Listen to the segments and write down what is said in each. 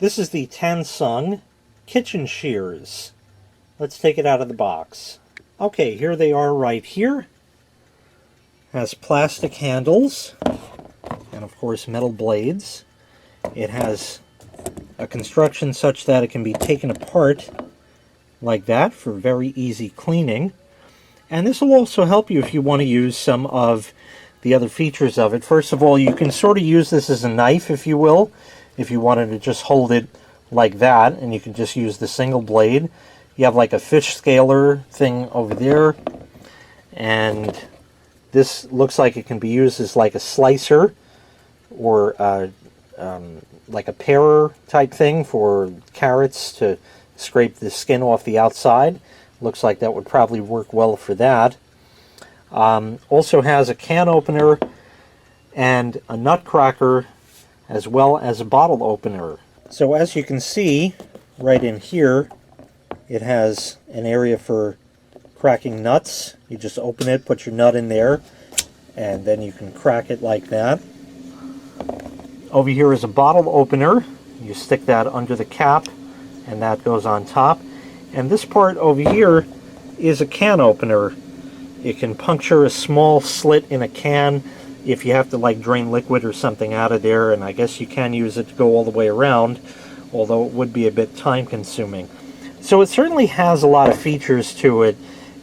This is the TANSUNG kitchen shears. Let's take it out of the box. Okay, here they are right here. Has plastic handles and of course metal blades. It has a construction such that it can be taken apart like that for very easy cleaning. And this will also help you if you want to use some of the other features of it. First of all, you can sort of use this as a knife, if you will, if you wanted to just hold it like that, and you can just use the single blade. You have like a fish scaler thing over there, and this looks like it can be used as like a slicer or like a parer type thing for carrots to scrape the skin off the outside. Looks like that would probably work well for that. Also has a can opener and a nutcracker as well as a bottle opener. So as you can see right in here, it has an area for cracking nuts. You just open it, put your nut in there, and then you can crack it like that. Over here is a bottle opener. You stick that under the cap and that goes on top. And this part over here is a can opener. It can puncture a small slit in a can if you have to like drain liquid or something out of there, and I guess you can use it to go all the way around, although it would be a bit time consuming. So it certainly has a lot of features to it.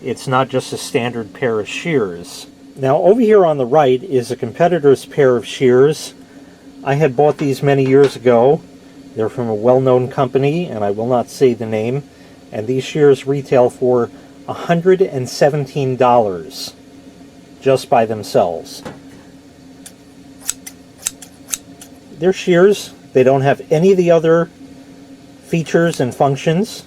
It's not just a standard pair of shears. Now over here on the right is a competitor's pair of shears. I had bought these many years ago. They're from a well-known company, and I will not say the name. And these shears retail for $117 just by themselves. They're shears. They don't have any of the other features and functions.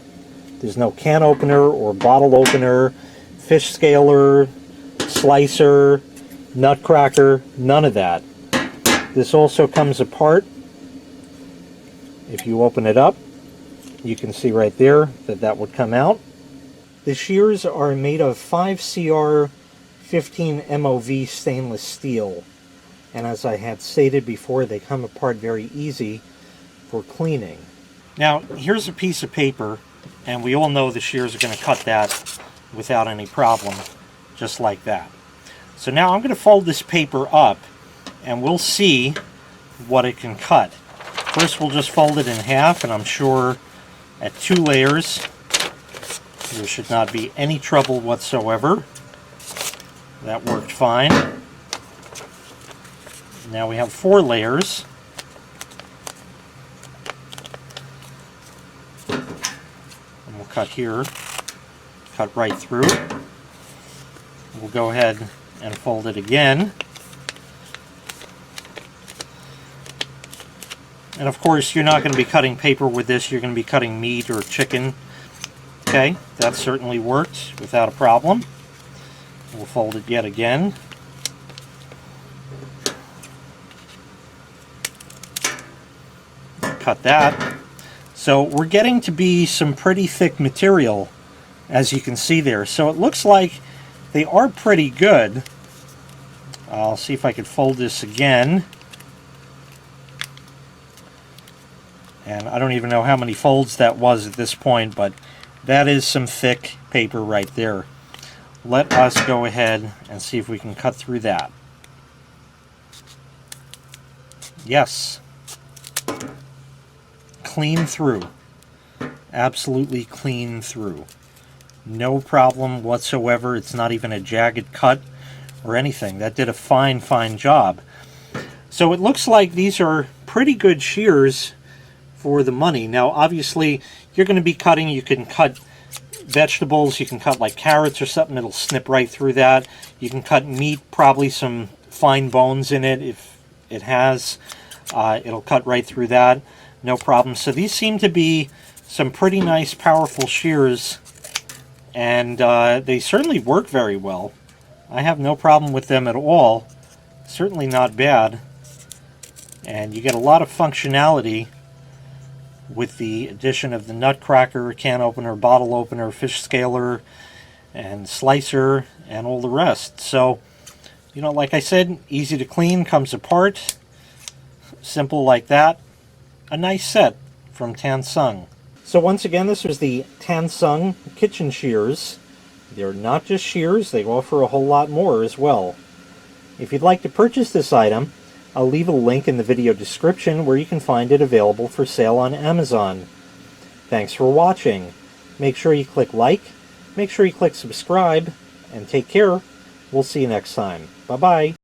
There's no can opener or bottle opener, fish scaler, slicer, nutcracker, none of that. This also comes apart. If you open it up, you can see right there that that would come out. The shears are made of 5CR 15 MOV stainless steel, and as I had stated before, they come apart very easy for cleaning. Now here's a piece of paper, and we all know the shears are going to cut that without any problem, just like that. So now I'm going to fold this paper up and we'll see what it can cut. First we'll just fold it in half, and I'm sure at 2 layers there should not be any trouble whatsoever. That worked fine. Now we have 4 layers. And we'll cut here, cut right through. We'll go ahead and fold it again. And of course, you're not going to be cutting paper with this, you're going to be cutting meat or chicken. Okay, that certainly worked without a problem. We'll fold it yet again. Cut that. So we're getting to be some pretty thick material, as you can see there. So it looks like they are pretty good. I'll see if I can fold this again. And I don't even know how many folds that was at this point, but that is some thick paper right there. Let us go ahead and see if we can cut through that. Yes. Clean through. Absolutely clean through. No problem whatsoever. It's not even a jagged cut or anything. That did a fine, fine job. So it looks like these are pretty good shears for the money. Now obviously you're going to be cutting, you can cut vegetables, you can cut like carrots or something, it'll snip right through that. You can cut meat, probably some fine bones in it if it has. It'll cut right through that, no problem. So these seem to be some pretty nice powerful shears, and they certainly work very well. I have no problem with them at all. Certainly not bad. And you get a lot of functionality with the addition of the nutcracker, can opener, bottle opener, fish scaler, and slicer, and all the rest. So, you know, like I said, easy to clean, comes apart, simple like that. A nice set. from TANSUNG. So once again, this was the TANSUNG kitchen shears. They're not just shears, they offer a whole lot more as well. If you'd like to purchase this item, I'll leave a link in the video description where you can find it available for sale on Amazon. Thanks for watching. Make sure you click like, make sure you click subscribe, and take care. We'll see you next time. Bye-bye.